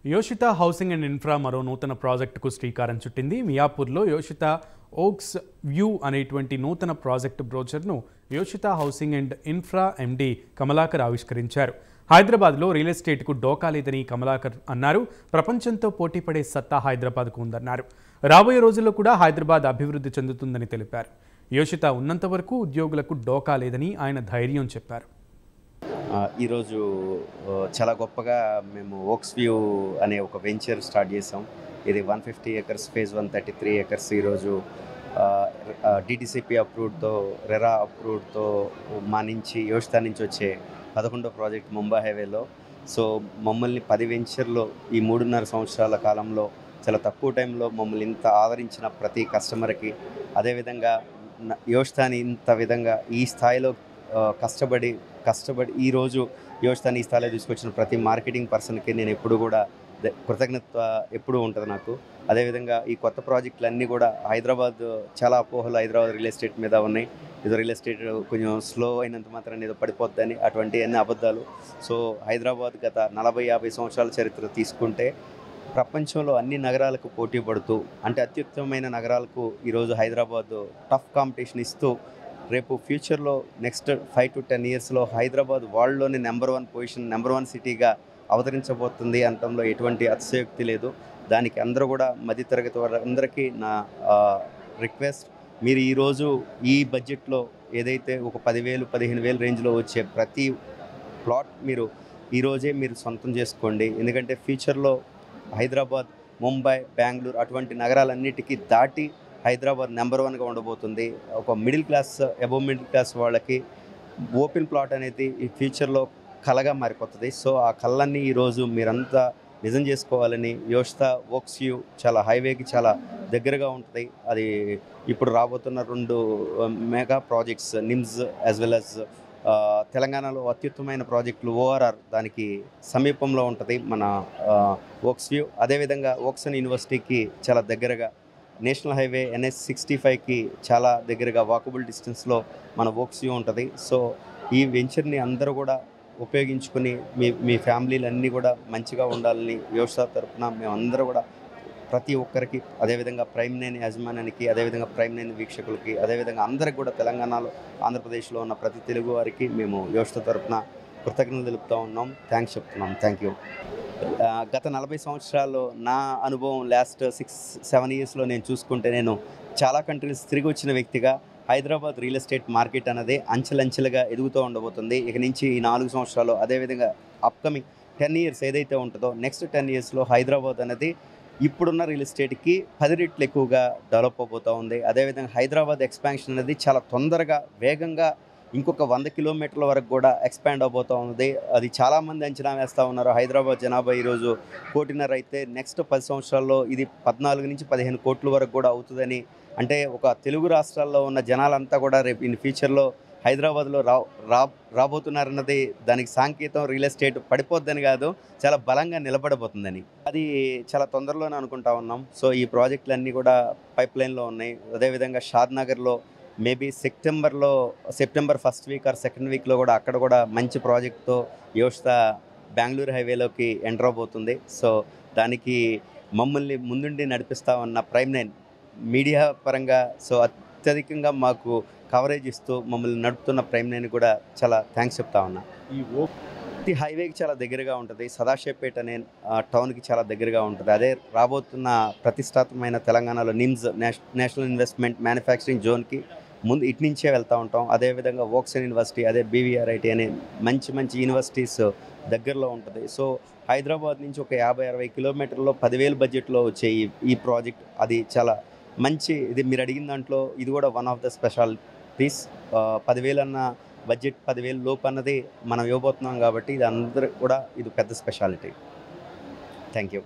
యోషిత housing and infra మరో నూతన ప్రాజెక్టుకు శ్రీకారం చుట్టింది. మియాపూర్లో యోషిత ఓక్స్ వ్యూ అనేటువంటి నూతన ప్రాజెక్టు బ్రోచర్ను Yoshita housing and infra MD Kamalakar ఆవిష్కరించారు. హైదరాబాద్లో రియల్ ఎస్టేట్కు డోకా లేదని కమలాకర్ అన్నారు. ప్రపంచంతో పోటీపడే సత్తా హైదరాబాద్కు ఉందన్నారు. రాబోయే రోజుల్లో కూడా హైదరాబాద్ అభివృద్ధి చెందుతుందని తెలిపారు. యోషిత ఉన్నంత వరకు ఉద్యోగులకు డోకా లేదని ఆయన ధైర్యం చెప్పారు. ఈరోజు చాలా గొప్పగా మేము ఓక్స్ వ్యూ అనే ఒక వెంచర్ స్టార్ట్ చేసాం. ఇది 150 acres ఫేజ్ 1 33 acres ఈరోజు డిటిసిపి అప్రూవ్డ్తో రెరా అప్రూవ్డ్తో మా నుంచి యోషిత నుంచి వచ్చే 11వ ప్రాజెక్ట్ ముంబై హైవేలో. సో మమ్మల్ని 10 వెంచర్లో ఈ 3.5 సంవత్సరాల కాలంలో చాలా తక్కువ టైంలో మమ్మల్ని ఇంత ఆదరించిన ప్రతి కస్టమర్కి, అదేవిధంగా యోషితాని ఇంత విధంగా ఈ స్థాయిలో కష్టపడి ఈరోజు యోషితాని ఈ స్థాయిలో తీసుకొచ్చిన ప్రతి మార్కెటింగ్ పర్సన్కి నేను ఎప్పుడు కూడా కృతజ్ఞత ఎప్పుడూ ఉంటుంది నాకు. అదేవిధంగా ఈ కొత్త ప్రాజెక్టులన్నీ కూడా హైదరాబాద్ చాలా అపోహలు హైదరాబాద్ రియల్ ఎస్టేట్ మీద ఉన్నాయి. ఏదో రియల్ ఎస్టేట్ కొంచెం స్లో అయినంత మాత్రం ఏదో పడిపోద్దని, అటువంటి అన్ని అబద్ధాలు. సో హైదరాబాద్ గత 40-50 సంవత్సరాల చరిత్ర తీసుకుంటే ప్రపంచంలో అన్ని నగరాలకు పోటీ పడుతూ, అంటే అత్యుత్తమమైన నగరాలకు ఈరోజు హైదరాబాద్ టఫ్ కాంపిటీషన్ ఇస్తూ రేపు ఫ్యూచర్లో నెక్స్ట్ 5 to 10 yearsలో హైదరాబాద్ వరల్డ్లోనే నెంబర్ 1 పొజిషన్, నెంబర్ 1 సిటీగా అవతరించబోతుంది అనడంలో ఎటువంటి అతిశయోక్తి లేదు. దానికి అందరూ కూడా మధ్యతరగతి వారందరికీ నా రిక్వెస్ట్, మీరు ఈరోజు ఈ బడ్జెట్లో ఏదైతే ఒక 10,000 15,000 రేంజ్లో వచ్చే ప్రతి ప్లాట్ మీరు ఈరోజే మీరు సొంతం చేసుకోండి. ఎందుకంటే ఫ్యూచర్లో హైదరాబాద్, ముంబై, బెంగళూరు అటువంటి నగరాలన్నిటికీ దాటి హైదరాబాద్ నెంబర్ 1గా ఉండబోతుంది. ఒక middle class, above middle class వాళ్ళకి ఓపెన్ ప్లాట్ అనేది ఈ ఫ్యూచర్లో కలగా మారిపోతుంది. సో ఆ కళ్ళన్నీ ఈరోజు మీరంతా నిజం చేసుకోవాలని యోషిత ఓక్స్ వ్యూ చాలా హైవేకి చాలా దగ్గరగా ఉంటుంది. అది ఇప్పుడు రాబోతున్న 2 mega projects NIMS as well as తెలంగాణలో అత్యుత్తమైన ప్రాజెక్టులు ఓఆర్ఆర్ దానికి సమీపంలో ఉంటుంది మన ఓక్స్ వ్యూ. అదేవిధంగా ఓక్సన్ యూనివర్సిటీకి చాలా దగ్గరగా, నేషనల్ హైవే NH65కి చాలా దగ్గరగా వాకబుల్ డిస్టెన్స్లో మన ఓక్స్ వ్యూ ఉంటుంది. సో ఈ వెంచర్ని అందరూ కూడా ఉపయోగించుకుని మీ ఫ్యామిలీలన్నీ కూడా మంచిగా ఉండాలని యోషిత తరఫున మేమందరూ కూడా ప్రతి ఒక్కరికి, అదేవిధంగా ప్రైమ్ 9 యాజమాన్యానికి, అదేవిధంగా ప్రైమ్ 9 వీక్షకులకి, అదేవిధంగా అందరికి కూడా తెలంగాణలో, ఆంధ్రప్రదేశ్లో ఉన్న ప్రతి తెలుగు వారికి మేము యోషిత తరఫున కృతజ్ఞతలు తెలుపుతూ ఉన్నాం. థ్యాంక్స్ చెప్తున్నాం. Thank you. గత 40 సంవత్సరాల్లో నా అనుభవం లాస్ట్ 6-7 yearsలో నేను చూసుకుంటే, నేను చాలా కంట్రీస్ తిరిగి వచ్చిన వ్యక్తిగా హైదరాబాద్ రియల్ ఎస్టేట్ మార్కెట్ అనేది అంచెలంచెలుగా ఎదుగుతూ ఉండబోతుంది ఇక నుంచి ఈ 4 సంవత్సరాలు. అదేవిధంగా అప్కమింగ్ 10 years ఏదైతే ఉంటుందో నెక్స్ట్ 10 yearsలో హైదరాబాద్ అనేది ఇప్పుడున్న రియల్ ఎస్టేట్కి 10 రెట్లు ఎక్కువగా డెవలప్ అవబోతూ ఉంది. అదేవిధంగా హైదరాబాద్ ఎక్స్పాన్షన్ అనేది చాలా తొందరగా, వేగంగా ఇంకొక 100 kilometers వరకు కూడా ఎక్స్పాండ్ అవబోతూ ఉంది. అది చాలామంది అంచనా వేస్తూ ఉన్నారు. హైదరాబాద్ జనాభా ఈరోజు 1.5 అయితే నెక్స్ట్ 10 సంవత్సరాల్లో ఇది 14 నుంచి 15 కోట్ల వరకు కూడా అవుతుందని, అంటే ఒక తెలుగు రాష్ట్రాల్లో ఉన్న జనాలంతా కూడా రేపు ఇన్ ఫ్యూచర్లో హైదరాబాద్లో రాబోతున్నారన్నది దానికి సాంకేతం. రియల్ ఎస్టేట్ పడిపోద్దని కాదు, చాలా బలంగా నిలబడబోతుందని. అది చాలా తొందరలోనే అనుకుంటా ఉన్నాం. సో ఈ ప్రాజెక్టులన్నీ కూడా పైప్ లైన్లో ఉన్నాయి. అదేవిధంగా షాద్ నగర్లో maybe September 1st week or 2nd weekలో కూడా అక్కడ కూడా మంచి ప్రాజెక్ట్తో యోషిత బెంగళూరు హైవేలోకి ఎంటర్ అవబోతుంది. సో దానికి మమ్మల్ని ముందుండి నడిపిస్తూ ఉన్న ప్రైమ్ 9 మీడియా పరంగా సో అత్యధికంగా మాకు కవరేజ్ ఇస్తూ మమ్మల్ని నడుపుతున్న ప్రైమ్ 9 కూడా చాలా థ్యాంక్స్ చెప్తా ఉన్నా. ఈ హైవేకి చాలా దగ్గరగా ఉంటుంది. సదాశివపేట అనే టౌన్కి చాలా దగ్గరగా ఉంటుంది. అదే రాబోతున్న ప్రతిష్టాత్మకమైన తెలంగాణలో నిమ్స్ నేషనల్ ఇన్వెస్ట్మెంట్ మ్యానుఫ్యాక్చరింగ్ జోన్కి ముందు ఇటు నుంచే వెళ్తూ ఉంటాం. అదేవిధంగా ఓక్సన్ యూనివర్సిటీ, అదే BVRIT అనే మంచి యూనివర్సిటీస్ దగ్గరలో ఉంటుంది. సో హైదరాబాద్ నుంచి ఒక 50-60 kilometers 10,000 బడ్జెట్లో వచ్చే ఈ ప్రాజెక్ట్ అది చాలా మంచి. ఇది మీరు అడిగిన దాంట్లో ఇది కూడా వన్ ఆఫ్ ద స్పెషాలిటీస్. 10,000 అన్న బడ్జెట్ 10,000 లోపు అన్నది మనం ఇవ్వబోతున్నాం కాబట్టి ఇది అందరూ కూడా ఇది పెద్ద స్పెషాలిటీ. Thank you.